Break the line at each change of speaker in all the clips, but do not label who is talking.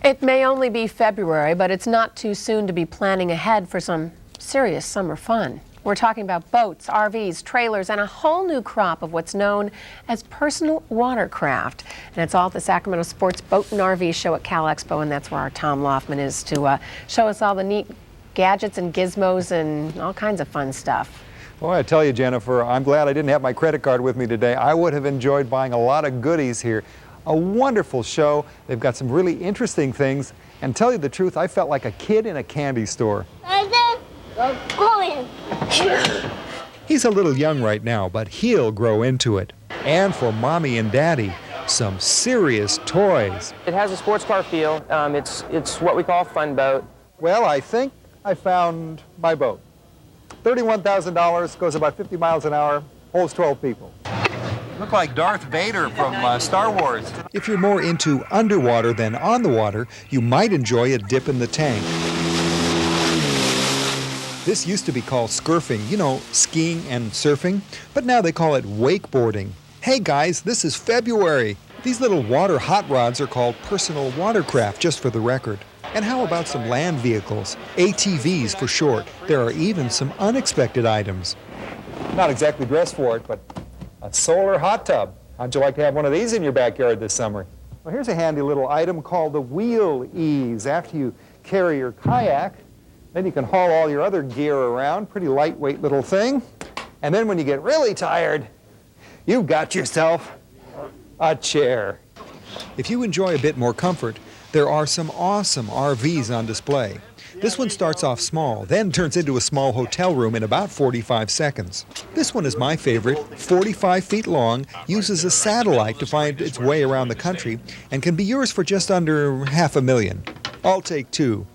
It may only be February, but it's not too soon to be planning ahead for some serious summer fun. We're talking about boats, RVs, trailers, and a whole new crop of what's known as personal watercraft. And it's all at the Sacramento Sports Boat and RV Show at Cal Expo, and that's where our Tom Loffman is to show us all the neat gadgets and gizmos and all kinds of fun stuff.
Well, I tell you, Jennifer, I'm glad I didn't have my credit card with me today. I would have enjoyed buying a lot of goodies here. A wonderful show. They've got some really interesting things. And tell you the truth, I felt like a kid in a candy store. He's a little young right now, but he'll grow into it. And for Mommy and Daddy, some serious toys.
It has a sports car feel. It's what we call a fun boat.
Well, I think I found my boat. $31,000, goes about 50 miles an hour, holds 12 people. Look like Darth Vader from Star Wars. If you're more into underwater than on the water, you might enjoy a dip in the tank. This used to be called scurfing, you know, skiing and surfing, but now they call it wakeboarding. Hey guys, this is February. These little water hot rods are called personal watercraft, just for the record. And how about some land vehicles? ATVs for short. There are even some unexpected items. Not exactly dressed for it, but a solar hot tub. How'd you like to have one of these in your backyard this summer? Well, here's a handy little item called the wheel ease. After you carry your kayak, then you can haul all your other gear around. Pretty lightweight little thing. And then when you get really tired, you've got yourself a chair. If you enjoy a bit more comfort, there are some awesome RVs on display. This one starts off small, then turns into a small hotel room in about 45 seconds. This one is my favorite, 45 feet long, uses a satellite to find its way around the country, and can be yours for just under $500,000. I'll take two.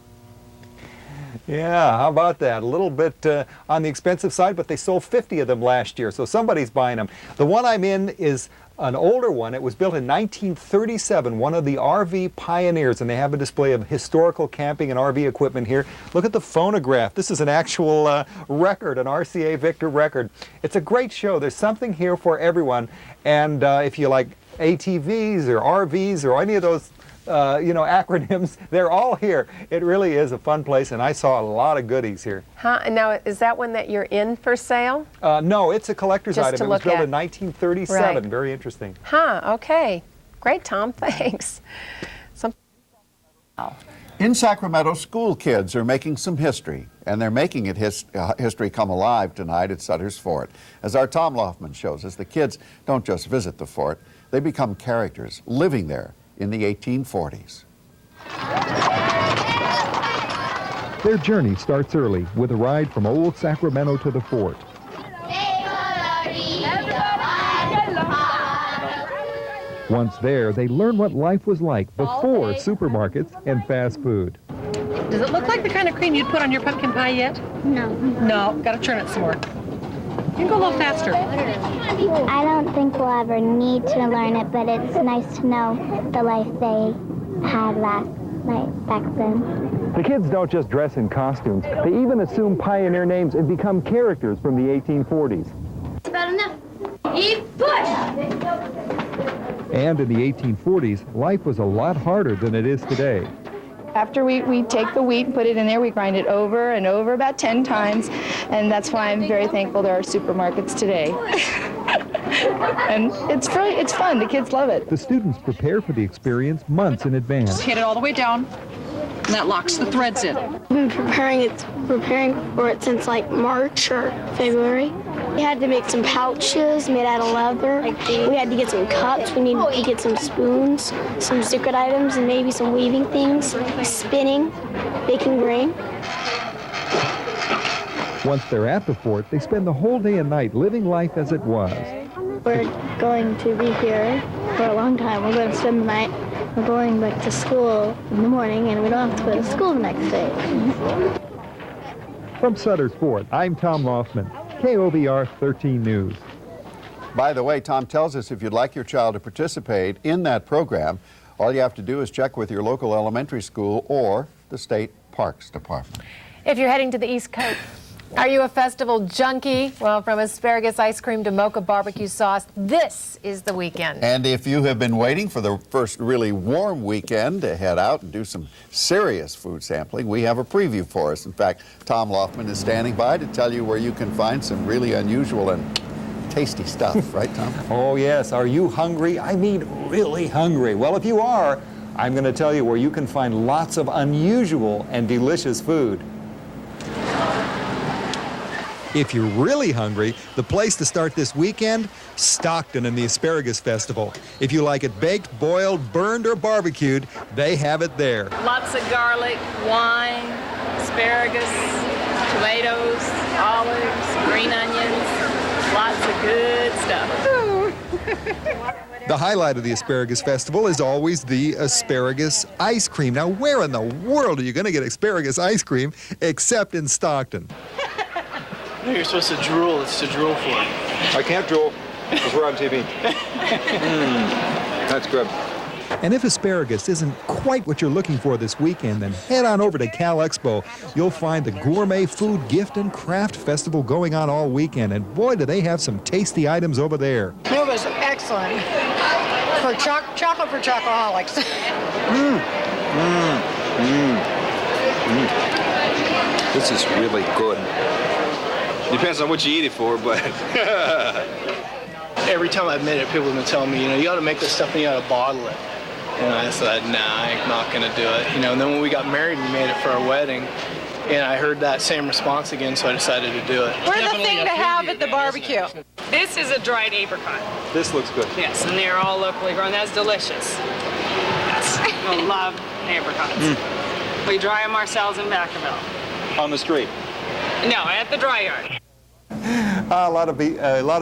Yeah, how about that? A little bit on the expensive side, but they sold 50 of them last year, so somebody's buying them. The one I'm in is an older one. It was built in 1937, one of the RV pioneers, and they have a display of historical camping and RV equipment here. Look at the phonograph. This is an actual record, an RCA Victor record. It's a great show. There's something here for everyone, and if you like ATVs or RVs or any of those acronyms, they're all here. It really is a fun place, and I saw a lot of goodies here.
Huh? And now, is that one that you're in for sale?
No, it's a collector's
Just
item.
to
It was
look
built
at.
in 1937.
Right.
Very interesting.
Huh, okay. Great, Tom, thanks.
In Sacramento, school kids are making some history, and they're making it history come alive tonight at Sutter's Fort. As our Tom Loffman shows us, the kids don't just visit the fort, they become characters living there in the 1840s.
Their journey starts early with a ride from old Sacramento to the fort. Once there, they learn what life was like before supermarkets and fast food.
Does it look like the kind of cream you'd put on your pumpkin pie yet?
No.
No, gotta churn it some more. You can go a little faster.
I don't think we'll ever need to learn it, but it's nice to know the life they had back then.
The kids don't just dress in costumes. They even assume pioneer names and become characters from the 1840s.
About enough. Eat push!
And in the 1840s, life was a lot harder than it is today.
After we take the wheat and put it in there, we grind it over and over about 10 times, and that's why I'm very thankful there are supermarkets today. And it's fun. The kids love it.
The students prepare for the experience months in advance.
Just hit it all the way down, and that locks the threads in.
I've been preparing for it since like March or February. We had to make some pouches made out of leather. We had to get some cups. We needed to get some spoons, some secret items, and maybe some weaving things, spinning, baking grain.
Once they're at the fort, they spend the whole day and night living life as it was.
We're going to be here for a long time. We're going to spend the night. We're going back to school in the morning, and we don't have to go to school the next day.
From Sutter's Fort, I'm Tom Loffman, KOVR 13 News.
By the way, Tom tells us if you'd like your child to participate in that program, all you have to do is check with your local elementary school or the State Parks Department.
If you're heading to the East Coast, Are you a festival junkie? Well, from asparagus ice cream to mocha barbecue sauce, this is the weekend.
And if you have been waiting for the first really warm weekend to head out and do some serious food sampling, we have a preview for us. In fact, Tom Loffman is standing by to tell you where you can find some really unusual and tasty stuff. Right, Tom?
Oh, yes. Are you hungry? I mean, really hungry. Well, if you are, I'm going to tell you where you can find lots of unusual and delicious food. If you're really hungry, the place to start this weekend, Stockton and the Asparagus Festival. If you like it baked, boiled, burned, or barbecued, they have it there.
Lots of garlic, wine, asparagus, tomatoes, olives, green onions, lots of good stuff.
The highlight of the Asparagus Festival is always the asparagus ice cream. Now, where in the world are you going to get asparagus ice cream except in Stockton?
You're supposed to drool. It's to drool for.
I can't drool because we're on TV. That's good. And if asparagus isn't quite what you're looking for this weekend, then head on over to Cal Expo. You'll find the Gourmet Food Gift and Craft Festival going on all weekend. And boy, do they have some tasty items over there.
It was excellent. For chocolate for chocoholics.
This is really good. Depends on what you eat it for, but...
Every time I've made it, people have been telling me, you got to make this stuff and you got to bottle it. And I said, nah, I'm not going to do it. And then when we got married, we made it for our wedding. And I heard that same response again, so I decided to do it.
We're the thing to have at the barbecue.
This is a dried apricot.
This looks good.
Yes, and they're all locally grown. That's delicious. Yes, I love apricots. We dry them ourselves in Vacaville.
On the street.
No, at the dry yard.
A lot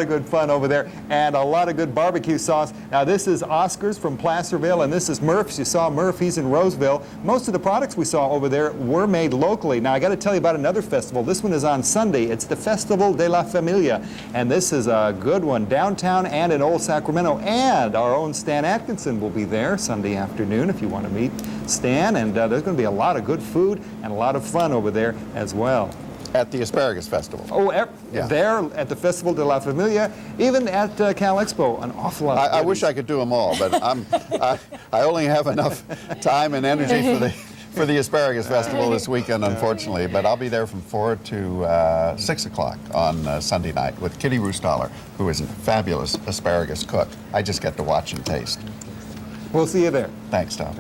of good fun over there, and a lot of good barbecue sauce. Now, this is Oscar's from Placerville, and this is Murph's. You saw Murph, he's in Roseville. Most of the products we saw over there were made locally. Now, I got to tell you about another festival. This one is on Sunday. It's the Festival de la Familia, and this is a good one downtown and in Old Sacramento. And our own Stan Atkinson will be there Sunday afternoon if you want to meet Stan. And there's going to be a lot of good food and a lot of fun over there as well.
At the Asparagus Festival.
Oh, there at the Festival de la Familia, even at Cal Expo, an awful lot of
I wish I could do them all, but I only have enough time and energy for the Asparagus Festival this weekend, unfortunately. But I'll be there from 4 to 6 o'clock on Sunday night with Kitty Roostaller, who is a fabulous asparagus cook. I just get to watch and taste.
We'll see you there.
Thanks, Tom.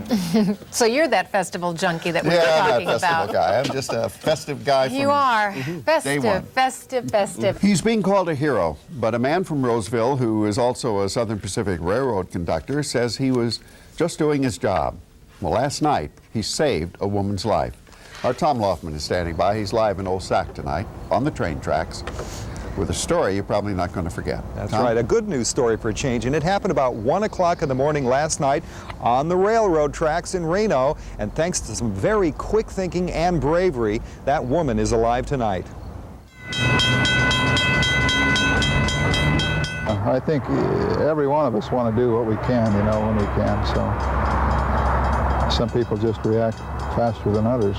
So you're that festival junkie that we were
I'm
talking
that festival
about.
guy. I'm just a festive guy from
You are.
day one.
Festive.
He's being called a hero, but a man from Roseville who is also a Southern Pacific Railroad conductor says he was just doing his job. Well, last night, he saved a woman's life. Our Tom Loffman is standing by. He's live in Old Sac tonight on the train tracks with a story you're probably not going to forget.
That's
Tom?
right, a good news story for a change, and it happened about 1 o'clock in the morning last night on the railroad tracks in Reno, and thanks to some very quick thinking and bravery, that woman is alive tonight.
I think every one of us want to do what we can, when we can, so some people just react faster than others.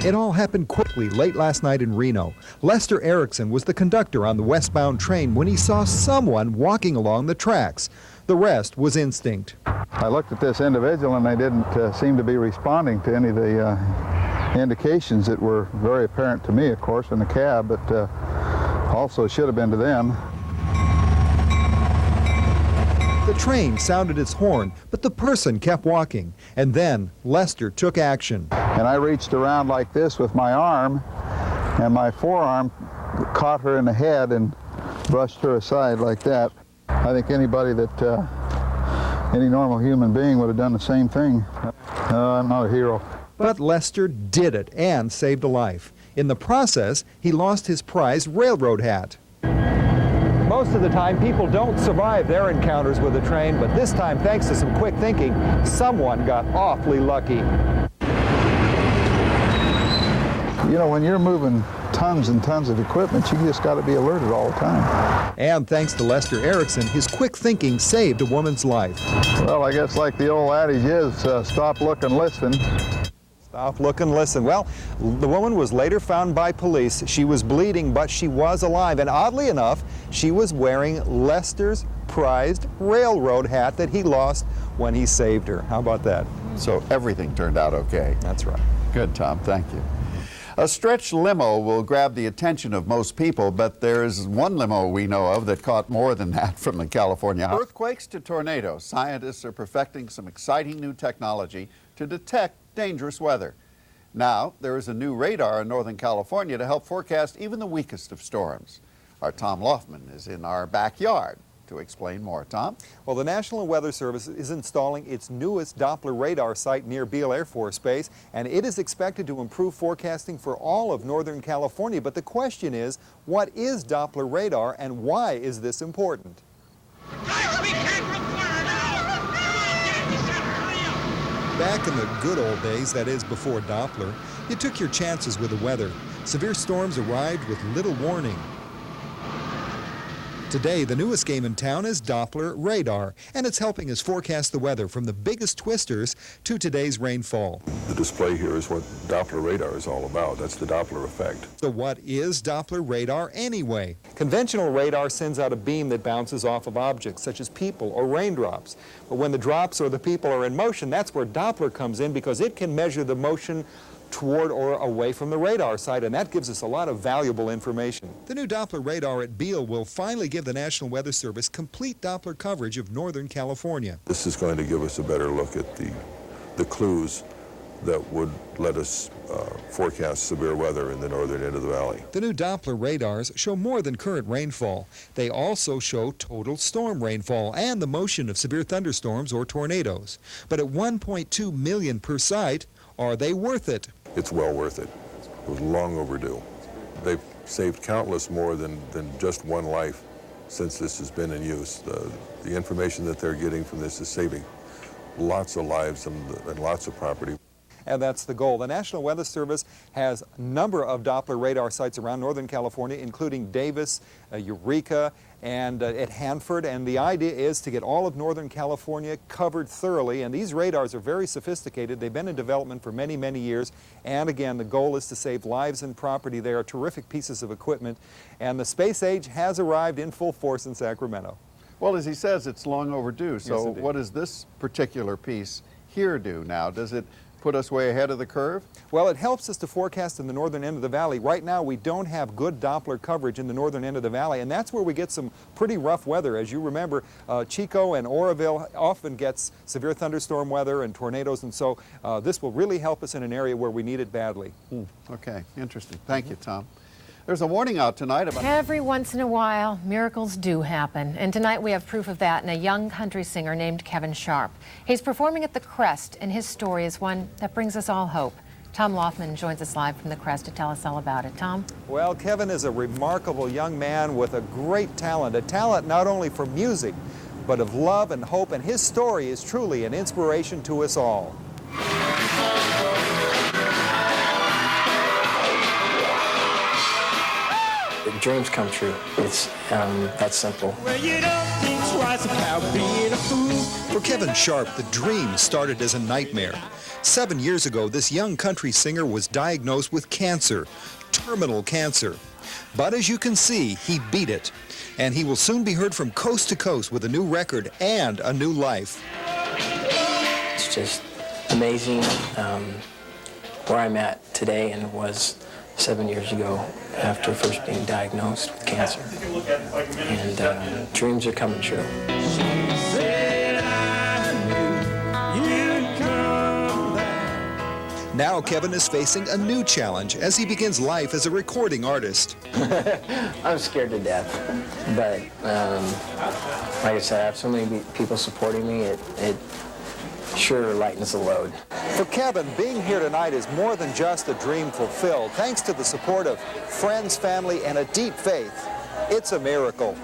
It all happened quickly late last night in Reno. Lester Erickson was the conductor on the westbound train when he saw someone walking along the tracks. The rest was instinct.
I looked at this individual and they didn't seem to be responding to any of the indications that were very apparent to me, of course, in the cab, but also should have been to them.
The train sounded its horn, but the person kept walking. And then Lester took action.
And I reached around like this with my arm, and my forearm caught her in the head and brushed her aside like that. I think anybody any normal human being would have done the same thing. I'm not a hero.
But Lester did it and saved a life. In the process, he lost his prized railroad hat. Most of the time, people don't survive their encounters with a train, but this time, thanks to some quick thinking, someone got awfully lucky.
When you're moving tons and tons of equipment, you just got to be alerted all the time.
And thanks to Lester Erickson, his quick thinking saved a woman's life.
Well, I guess like the old adage is, stop, look, and listen.
Stop, look, and listen. Well, the woman was later found by police. She was bleeding, but she was alive. And oddly enough, she was wearing Lester's prized railroad hat that he lost when he saved her. How about that?
So everything turned out okay.
That's right.
Good, Tom. Thank you. A stretch limo will grab the attention of most people, but there's one limo we know of that caught more than that from the California. Earthquakes to tornadoes, scientists are perfecting some exciting new technology to detect dangerous weather. Now, there is a new radar in Northern California to help forecast even the weakest of storms. Our Tom Loffman is in our backyard to explain more. Tom?
Well, the National Weather Service is installing its newest Doppler radar site near Beale Air Force Base, and it is expected to improve forecasting for all of Northern California. But the question is, what is Doppler radar and why is this important? Back in the good old days, that is before Doppler, you took your chances with the weather. Severe storms arrived with little warning. Today, the newest game in town is Doppler radar, and it's helping us forecast the weather from the biggest twisters to today's rainfall.
The display here is what Doppler radar is all about. That's the Doppler effect.
So what is Doppler radar anyway? Conventional radar sends out a beam that bounces off of objects such as people or raindrops. But when the drops or the people are in motion, that's where Doppler comes in, because it can measure the motion toward or away from the radar site, and that gives us a lot of valuable information. The new Doppler radar at Beale will finally give the National Weather Service complete Doppler coverage of Northern California.
This is going to give us a better look at the clues that would let us forecast severe weather in the northern end of the valley.
The new Doppler radars show more than current rainfall. They also show total storm rainfall and the motion of severe thunderstorms or tornadoes. But at 1.2 million per site, are they worth it?
It's well worth it. It was long overdue. They've saved countless more than just one life since this has been in use. The information that they're getting from this is saving lots of lives and lots of property.
And that's the goal. The National Weather Service has a number of Doppler radar sites around Northern California, including Davis, Eureka, and at Hanford. And the idea is to get all of Northern California covered thoroughly. And these radars are very sophisticated. They've been in development for many, many years. And again, the goal is to save lives and property. They are terrific pieces of equipment. And the space age has arrived in full force in Sacramento.
Well, as he says, it's long overdue. So
Yes,
what does this particular piece here do now? Does it put us way ahead of the curve?
Well, it helps us to forecast in the northern end of the valley. Right now, we don't have good Doppler coverage in the northern end of the valley, and that's where we get some pretty rough weather. As you remember, Chico and Oroville often gets severe thunderstorm weather and tornadoes, and so this will really help us in an area where we need it badly.
Okay, interesting. Thank you, Tom. There's a warning out tonight about...
Every once in a while, miracles do happen. And tonight we have proof of that in a young country singer named Kevin Sharp. He's performing at the Crest, and his story is one that brings us all hope. Tom Loffman joins us live from the Crest to tell us all about it. Tom?
Well, Kevin is a remarkable young man with a great talent, a talent not only for music, but of love and hope, and his story is truly an inspiration to us all.
Dreams come true. It's that simple.
For Kevin Sharp, the dream started as a nightmare. 7 years ago, this young country singer was diagnosed with cancer, terminal cancer. But as you can see, he beat it. And he will soon be heard from coast to coast with a new record and a new life.
It's just amazing where I'm at today and was 7 years ago after first being diagnosed with cancer. And dreams are coming true.
Now Kevin is facing a new challenge as he begins life as a recording artist.
I'm scared to death, but like I said, I have so many people supporting me, it sure lightens the load.
For Kevin, being here tonight is more than just a dream fulfilled. Thanks to the support of friends, family, and a deep faith, it's a miracle.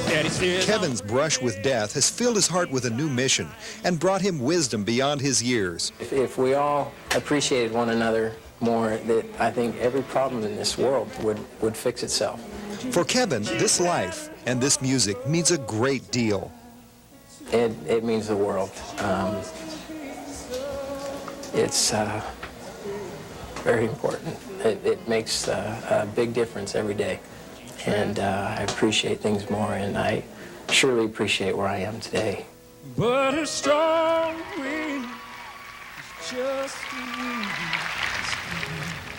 Kevin's brush with death has filled his heart with a new mission and brought him wisdom beyond his years.
If we all appreciated one another more, that I think every problem in this world would fix itself.
For Kevin, this life and this music means a great deal.
It means the world. It's very important. It makes a big difference every day. And I appreciate things more, and I surely appreciate where I am today.
But a strong wind is just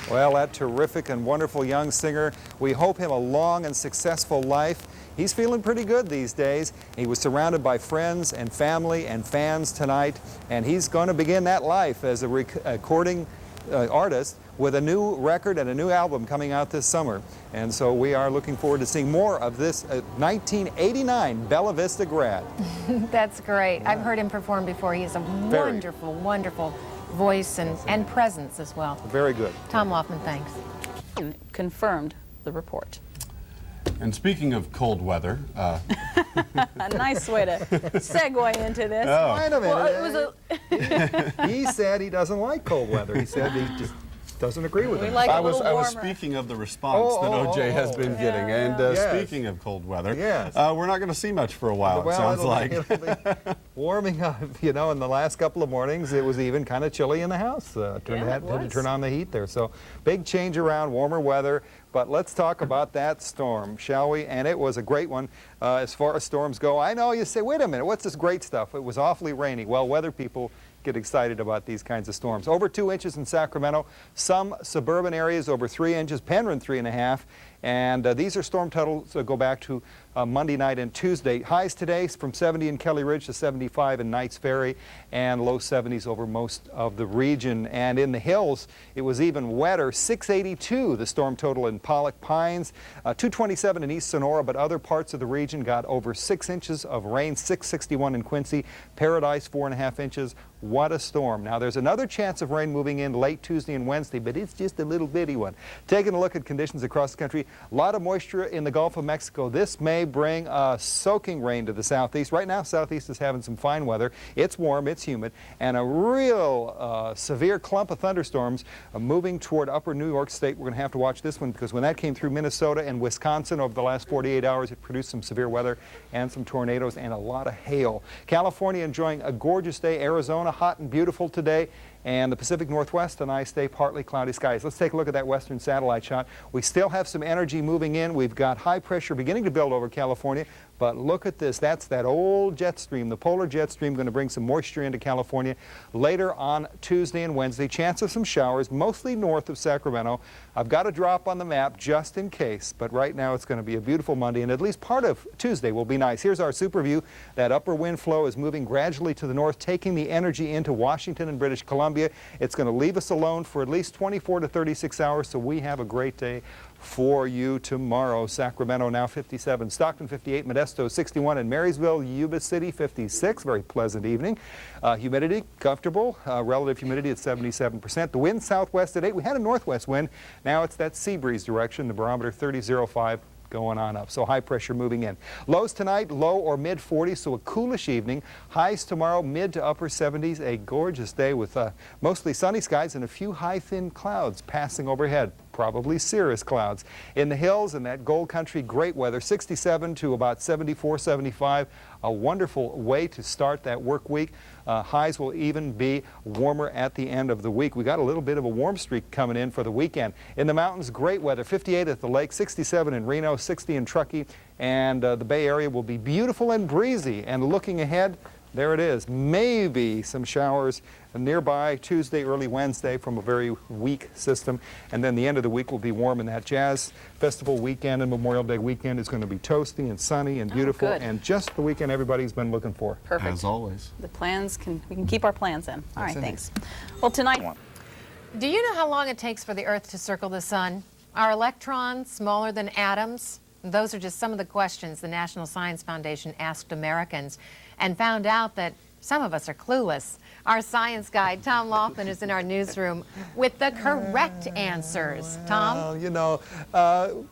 Well, that terrific and wonderful young singer, we hope him a long and successful life. He's feeling pretty good these days. He was surrounded by friends and family and fans tonight, and he's going to begin that life as a recording artist with a new record and a new album coming out this summer. And so we are looking forward to seeing more of this 1989 Bella Vista grad.
That's great. I've heard him perform before. He has a wonderful, wonderful voice and presence as well.
Very good.
Tom Loffman, thanks.
Confirmed the report.
And speaking of cold weather,
A nice way to segue into this.
Oh.
Wait a minute.
Well, it was
He said he doesn't like cold weather. He said he just doesn't agree with it.
I was speaking of the response that OJ has been getting, and
Yes.
speaking of cold weather,
Yes.
we're not going to see much for a while. It sounds like
it'll be warming up. You know, in the last couple of mornings, it was even kind of chilly in the house. Had to turn on the heat there. So big change around, warmer weather. But let's talk about that storm, shall we? And it was a great one as far as storms go. I know you say, wait a minute, what's this great stuff? It was awfully rainy. Well, weather people get excited about these kinds of storms. Over 2 inches in Sacramento, some suburban areas over 3 inches, Penryn 3.5. And these are storm totals that go back to Monday night and Tuesday. Highs today from 70 in Kelly Ridge to 75 in Knights Ferry, and low 70s over most of the region. And in the hills, it was even wetter. 682 the storm total in Pollock Pines, 227 in East Sonora, but other parts of the region got over 6 inches of rain. 661 in Quincy, Paradise 4.5 inches. What a storm. Now there's another chance of rain moving in late Tuesday and Wednesday, but it's just a little bitty one. Taking a look at conditions across the country, a lot of moisture in the Gulf of Mexico. This may bring soaking rain to the southeast. Right now, southeast is having some fine weather. It's warm, it's humid, and a real severe clump of thunderstorms moving toward upper New York State. We're going to have to watch this one because when that came through Minnesota and Wisconsin over the last 48 hours, it produced some severe weather and some tornadoes and a lot of hail. California enjoying a gorgeous day. Arizona hot and beautiful today. And the Pacific Northwest, a nice day, partly cloudy skies. Let's take a look at that western satellite shot. We still have some energy moving in. We've got high pressure beginning to build over California. But look at this. That's that old jet stream, the polar jet stream, going to bring some moisture into California later on Tuesday and Wednesday. Chance of some showers, mostly north of Sacramento. I've got a drop on the map just in case, but right now it's going to be a beautiful Monday, and at least part of Tuesday will be nice. Here's our super view. That upper wind flow is moving gradually to the north, taking the energy into Washington and British Columbia. It's going to leave us alone for at least 24 to 36 hours, so we have a great day for you tomorrow. Sacramento now 57, Stockton 58, Modesto 61, and Marysville, Yuba City 56. Very pleasant evening. Humidity comfortable, relative humidity at 77%. The wind southwest at 8. We had a northwest wind. Now it's that sea breeze direction. The barometer 30.05. Going on up. So high pressure moving in. Lows tonight, low or mid 40s, so a coolish evening. Highs tomorrow, mid to upper 70s. A gorgeous day with mostly sunny skies and a few high thin clouds passing overhead. Probably cirrus clouds. In the hills and that gold country, great weather. 67 to about 74, 75. A wonderful way to start that work week. Highs will even be warmer at the end of the week. We got a little bit of a warm streak coming in for the weekend. In the mountains, great weather. 58 at the lake, 67 in Reno, 60 in Truckee, and the Bay Area will be beautiful and breezy. And looking ahead, there it is. Maybe some showers nearby Tuesday, early Wednesday from a very weak system. And then the end of the week will be warm, and that Jazz Festival weekend and Memorial Day weekend is going to be toasty and sunny and beautiful. And just the weekend everybody's been looking for.
Perfect.
As always.
The plans we can keep our plans in. All right, thanks. Well, tonight.
Do you know how long it takes for the Earth to circle the sun? Are electrons smaller than atoms? Those are just some of the questions the National Science Foundation asked Americans and found out that some of us are clueless. Our science guide, Tom Loffman, is in our newsroom with the correct answers. Tom?
Well, you know,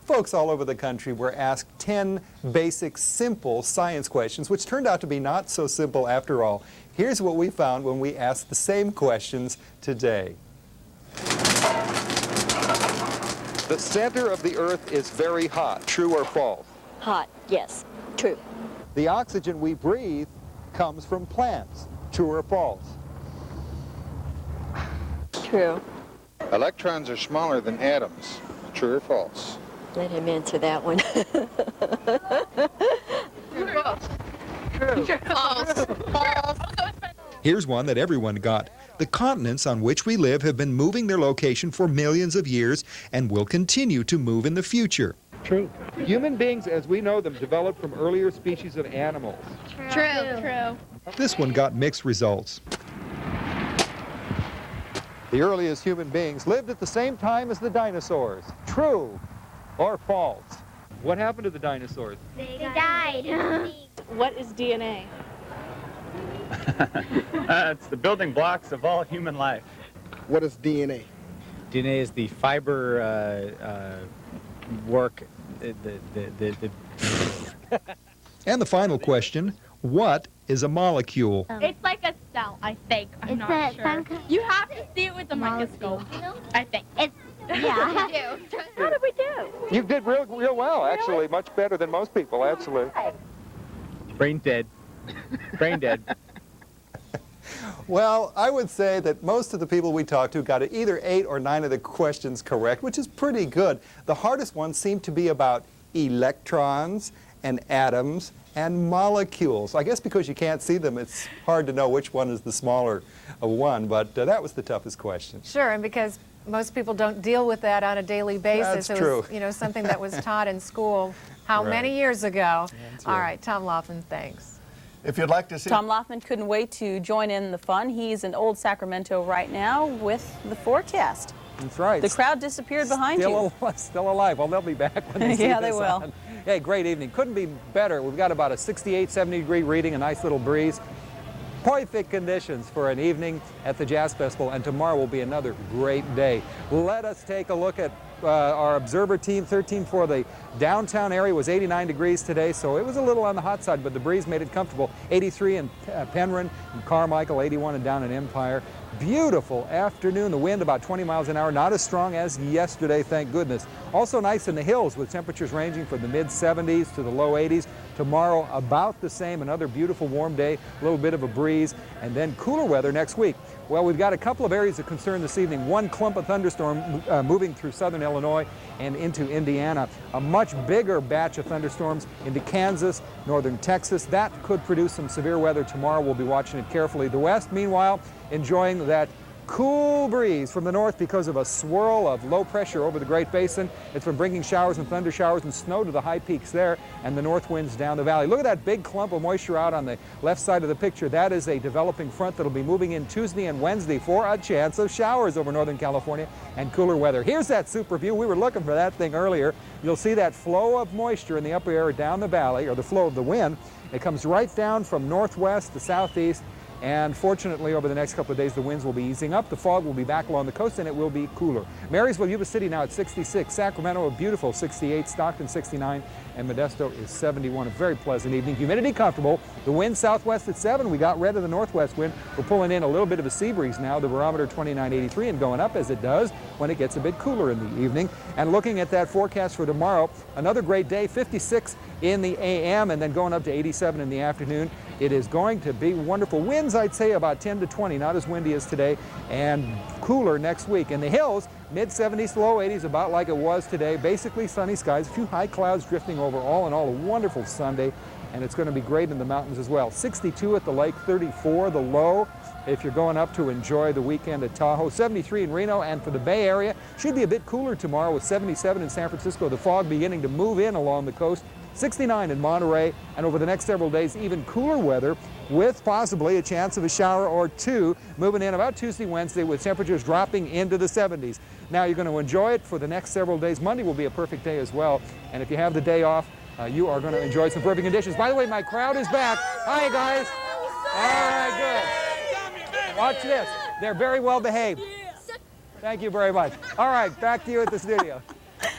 folks all over the country were asked 10 basic, simple science questions, which turned out to be not so simple after all. Here's what we found when we asked the same questions today. The center of the Earth is very hot. True or false?
Hot, yes. True.
The oxygen we breathe comes from plants. True or false?
True.
Electrons are smaller than atoms. True or false?
Let him answer that one.
Here's one that everyone got. The continents on which we live have been moving their location for millions of years and will continue to move in the future.
True. Human beings, as we know them, developed from earlier species of animals.
True.
This one got mixed results.
The earliest human beings lived at the same time as the dinosaurs. True or false? What happened to the dinosaurs?
They died.
What is DNA?
It's the building blocks of all human life.
What is DNA?
DNA is the fiber work.
And the final question, what is a molecule?
It's like a cell, I think. I'm not sure. You have to see it with a microscope, I think.
Yeah.
How did we do?
You did real well, actually. Much better than most people, actually.
Brain dead. Brain dead.
Well, I would say that most of the people we talked to got either 8 or 9 of the questions correct, which is pretty good. The hardest ones seemed to be about electrons and atoms and molecules. I guess because you can't see them, it's hard to know which one is the smaller one, but that was the toughest question.
Sure, and because most people don't deal with that on a daily basis.
That's
it was,
true.
something that was taught in school how
Right.
many years ago?
That's
All
right.
right, Tom Loffman, thanks.
If you'd like to see...
Tom Loffman couldn't wait to join in the fun. He's in Old Sacramento right now with the forecast.
That's right.
The crowd disappeared behind you.
Still alive. Well, they'll be back when they see
Yeah, they
this
will.
on. Hey, great evening. Couldn't be better. We've got about a 68, 70 degree reading, a nice little breeze. Perfect conditions for an evening at the Jazz Festival, and tomorrow will be another great day. Let us take a look at our observer team. 13 for the downtown area was 89 degrees today, so it was a little on the hot side, but the breeze made it comfortable. 83 in Penryn and Carmichael, 81 and down in Empire. Beautiful afternoon. The wind about 20 miles an hour, not as strong as yesterday, thank goodness. Also nice in the hills with temperatures ranging from the mid-70s to the low 80s. Tomorrow about the same, another beautiful warm day, a little bit of a breeze, and then cooler weather next week. Well, we've got a couple of areas of concern this evening. One clump of thunderstorm moving through southern Illinois and into Indiana. A much bigger batch of thunderstorms into Kansas, northern Texas. That could produce some severe weather tomorrow. We'll be watching it carefully. The west, meanwhile, enjoying that cool breeze from the north because of a swirl of low pressure over the Great Basin. It's been bringing showers and thunder showers and snow to the high peaks there, and the north winds down the valley. Look at that big clump of moisture out on the left side of the picture. That is a developing front that'll be moving in Tuesday and Wednesday for a chance of showers over northern California and cooler weather. Here's that super view. We were looking for that thing earlier. You'll see that flow of moisture in the upper air down the valley, or the flow of the wind. It comes right down from northwest to southeast. And fortunately, over the next couple of days, the winds will be easing up. The fog will be back along the coast, and it will be cooler. Marysville, Yuba City now at 66. Sacramento, a beautiful 68. Stockton, 69. And Modesto is 71. A very pleasant evening. Humidity comfortable. The wind southwest at 7. We got rid of the northwest wind. We're pulling in a little bit of a sea breeze now. The barometer 29.83 and going up as it does when it gets a bit cooler in the evening. And looking at that forecast for tomorrow, another great day. 56 in the a.m. and then going up to 87 in the afternoon. It is going to be wonderful. Winds, I'd say, about 10 to 20, not as windy as today, and cooler next week. In the hills, mid-70s to low 80s, about like it was today. Basically sunny skies, a few high clouds drifting over. All in all, a wonderful Sunday, and it's going to be great in the mountains as well. 62 at the lake, 34 the low if you're going up to enjoy the weekend at Tahoe. 73 in Reno, and for the Bay Area, should be a bit cooler tomorrow with 77 in San Francisco. The fog beginning to move in along the coast. 69 in Monterey, and over the next several days, even cooler weather with possibly a chance of a shower or two moving in about Tuesday, Wednesday, with temperatures dropping into the 70s. Now you're going to enjoy it for the next several days. Monday will be a perfect day as well, and if you have the day off, you are going to enjoy some perfect conditions. By the way, my crowd is back. Hi, guys. All right, good. Watch this. They're very well behaved. Thank you very much. All right, back to you at the studio.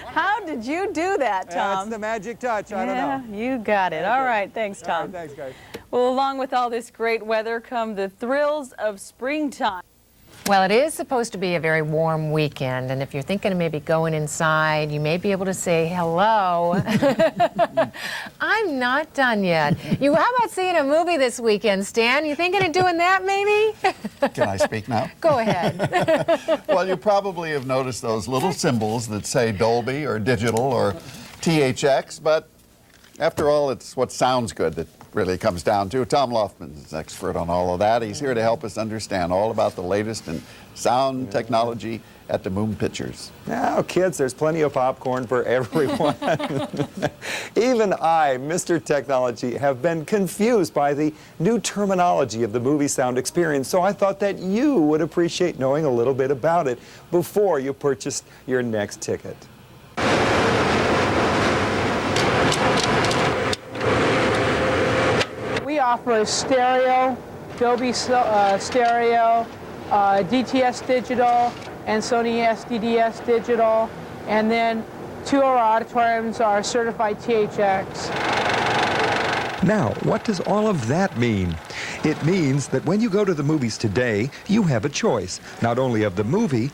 How did you do that, Tom?
That's the magic touch. I don't know.
You got it. All right. Thanks, Tom.
All right, thanks, guys.
Well, along with all this great weather come the thrills of springtime.
Well, it is supposed to be a very warm weekend, and if you're thinking of maybe going inside, you may be able to say hello. I'm not done yet. How about seeing a movie this weekend, Stan? You thinking of doing that, maybe?
Can I speak now?
Go ahead.
Well, you probably have noticed those little symbols that say Dolby or digital or THX, but after all, it's what sounds good that really comes down to. Tom Loffman is an expert on all of that. He's here to help us understand all about the latest in sound technology at the Moon Pictures.
Now, kids, there's plenty of popcorn for everyone. Even I, Mr. Technology, have been confused by the new terminology of the movie sound experience, so I thought that you would appreciate knowing a little bit about it before you purchased your next ticket.
We offer stereo, Dolby stereo, DTS digital, and Sony SDDS digital, and then 2 of our auditoriums are certified THX.
Now, what does all of that mean? It means that when you go to the movies today, you have a choice, not only of the movie,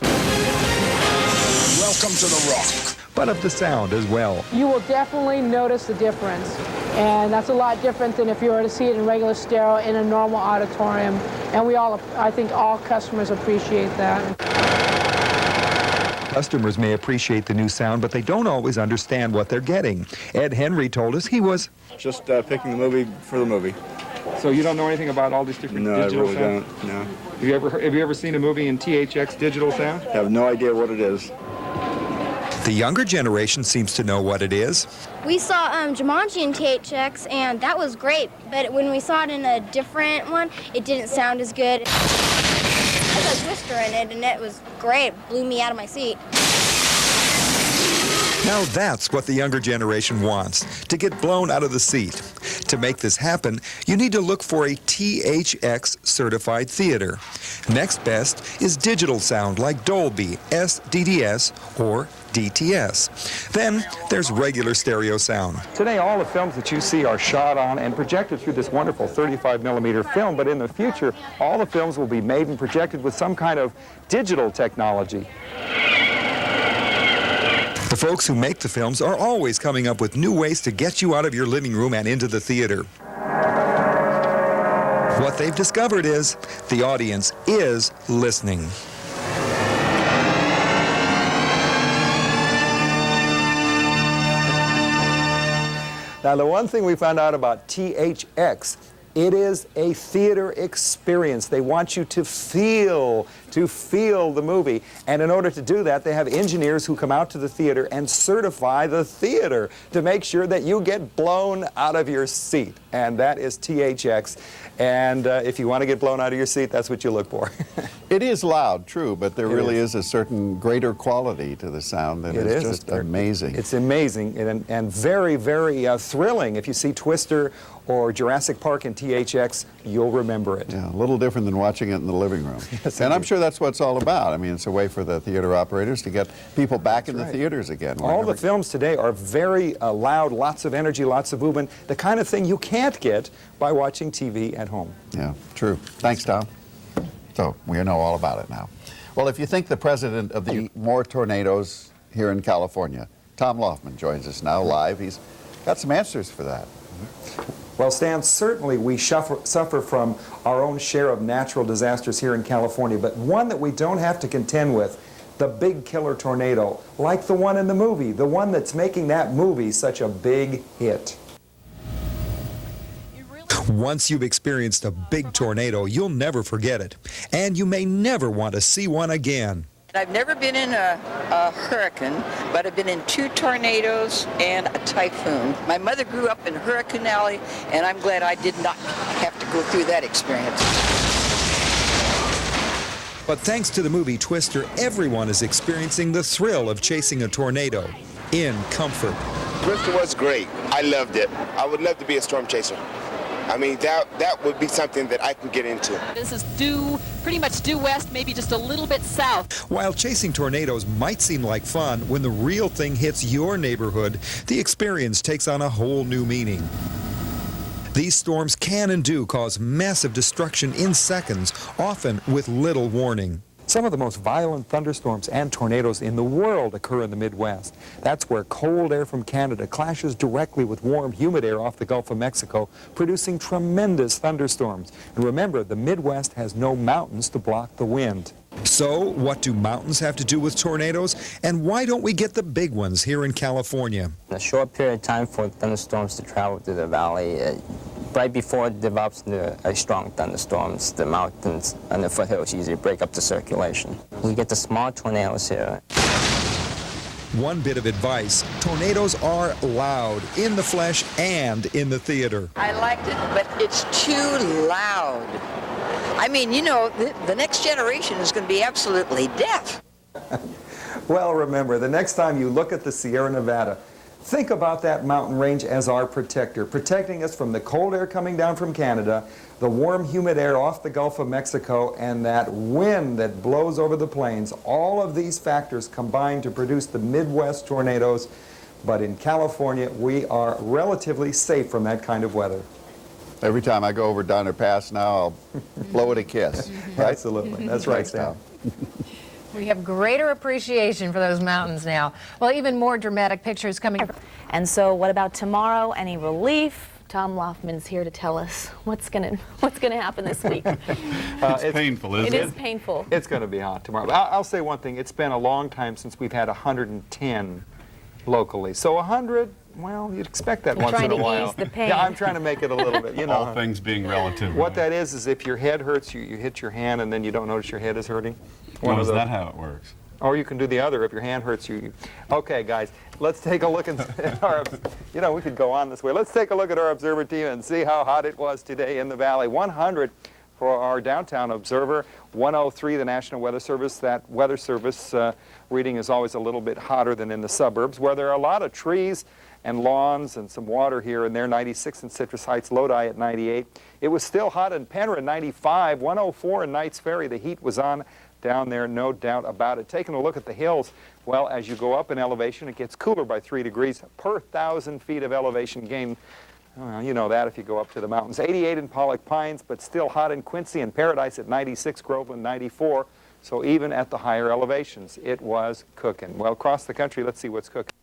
welcome to the Rock,
but of the sound as well.
You will definitely notice the difference, and that's a lot different than if you were to see it in regular stereo in a normal auditorium, and I think all customers appreciate that.
Customers may appreciate the new sound, but they don't always understand what they're getting. Ed Henry told us he was
just picking the movie for the movie.
So you don't know anything about all these different digital sounds?
No, I really don't, no.
Have you ever seen a movie in THX digital sound?
I have no idea what it is.
The younger generation seems to know what it is.
We saw Jumanji in THX, and that was great. But when we saw it in a different one, it didn't sound as good. There's a twister in it, and it was great. It blew me out of my seat.
Now that's what the younger generation wants, to get blown out of the seat. To make this happen, you need to look for a THX certified theater. Next best is digital sound like Dolby, SDDS, or DTS. Then there's regular stereo sound.
Today, all the films that you see are shot on and projected through this wonderful 35mm film, but in the future, all the films will be made and projected with some kind of digital technology.
The folks who make the films are always coming up with new ways to get you out of your living room and into the theater. What they've discovered is the audience is listening.
Now, the one thing we found out about THX, it is a theater experience. They want you to feel the movie. And in order to do that, they have engineers who come out to the theater and certify the theater to make sure that you get blown out of your seat. And that is THX. And if you want to get blown out of your seat, that's what you look for.
It is loud, true, but there really is a certain greater quality to the sound that is just amazing.
It's amazing and very, very thrilling. If you see Twister or Jurassic Park in THX, you'll remember it.
Yeah, a little different than watching it in the living room.
Yes,
and I'm sure that's what it's all about. I mean, it's a way for the theater operators to get people back in the theaters again.
All the films today are very loud, lots of energy, lots of movement, the kind of thing you can't get by watching TV at home.
Yeah, true. Thanks, Tom. So we know all about it now. Well, if you think the president of the more tornadoes here in California, Tom Loffman joins us now live. He's got some answers for that.
Well, Stan, certainly we suffer from our own share of natural disasters here in California, but one that we don't have to contend with, the big killer tornado, like the one in the movie, the one that's making that movie such a big hit.
Once you've experienced a big tornado, you'll never forget it, and you may never want to see one again.
I've never been in a hurricane, but I've been in 2 tornadoes and a typhoon. My mother grew up in Hurricane Alley, and I'm glad I did not have to go through that experience.
But thanks to the movie Twister, everyone is experiencing the thrill of chasing a tornado in comfort.
Twister was great. I loved it. I would love to be a storm chaser. I mean, that would be something that I can get into.
This is pretty much due west, maybe just a little bit south.
While chasing tornadoes might seem like fun, when the real thing hits your neighborhood, the experience takes on a whole new meaning. These storms can and do cause massive destruction in seconds, often with little warning. Some of the most violent thunderstorms and tornadoes in the world occur in the Midwest. That's where cold air from Canada clashes directly with warm, humid air off the Gulf of Mexico, producing tremendous thunderstorms. And remember, the Midwest has no mountains to block the wind. So, what do mountains have to do with tornadoes? And why don't we get the big ones here in California?
A short period of time for thunderstorms to travel through the valley. Right before it develops into a strong thunderstorms, the mountains and the foothills usually break up the circulation. We get the small tornadoes here.
One bit of advice: tornadoes are loud, in the flesh and in the theater.
I liked it, but it's too loud. I mean, you know, the next generation is going to be absolutely deaf.
Well, remember, the next time you look at the Sierra Nevada, think about that mountain range as our protector, protecting us from the cold air coming down from Canada, the warm, humid air off the Gulf of Mexico, and that wind that blows over the plains. All of these factors combine to produce the Midwest tornadoes. But in California, we are relatively safe from that kind of weather.
Every time I go over Donner Pass now, I'll blow it a kiss. Right?
Absolutely. That's right, Stan.
We have greater appreciation for those mountains now. Well, even more dramatic pictures coming.
And so what about tomorrow? Any relief? Tom Loffman's here to tell us what's gonna happen this week.
It's painful, isn't it?
It is painful.
It's going to be hot tomorrow. I'll say one thing. It's been a long time since we've had 110 locally. So 100, well, you'd expect that once in a while.
Trying to ease the pain.
Yeah, I'm trying to make it a little bit, you know.
All things being relative.
What that is if your head hurts, you hit your hand and then you don't notice your head is hurting.
Well, is that how it works?
Or you can do the other. If your hand hurts you. Okay, guys, let's take a look at our, you know, we could go on this way. Let's take a look at our observer team and see how hot it was today in the valley. 100 for our downtown observer, 103 the National Weather Service. That Weather Service reading is always a little bit hotter than in the suburbs, where there are a lot of trees and lawns and some water here and there. 96 in Citrus Heights, Lodi at 98. It was still hot in Penra, 95, 104 in Knights Ferry. The heat was on down there, no doubt about it. Taking a look at the hills, well, as you go up in elevation, it gets cooler by 3 degrees per 1,000 feet of elevation gain. Well, you know that if you go up to the mountains. 88 in Pollock Pines, but still hot in Quincy and Paradise at 96, Groveland 94. So even at the higher elevations, it was cooking. Well, across the country, let's see what's cooking.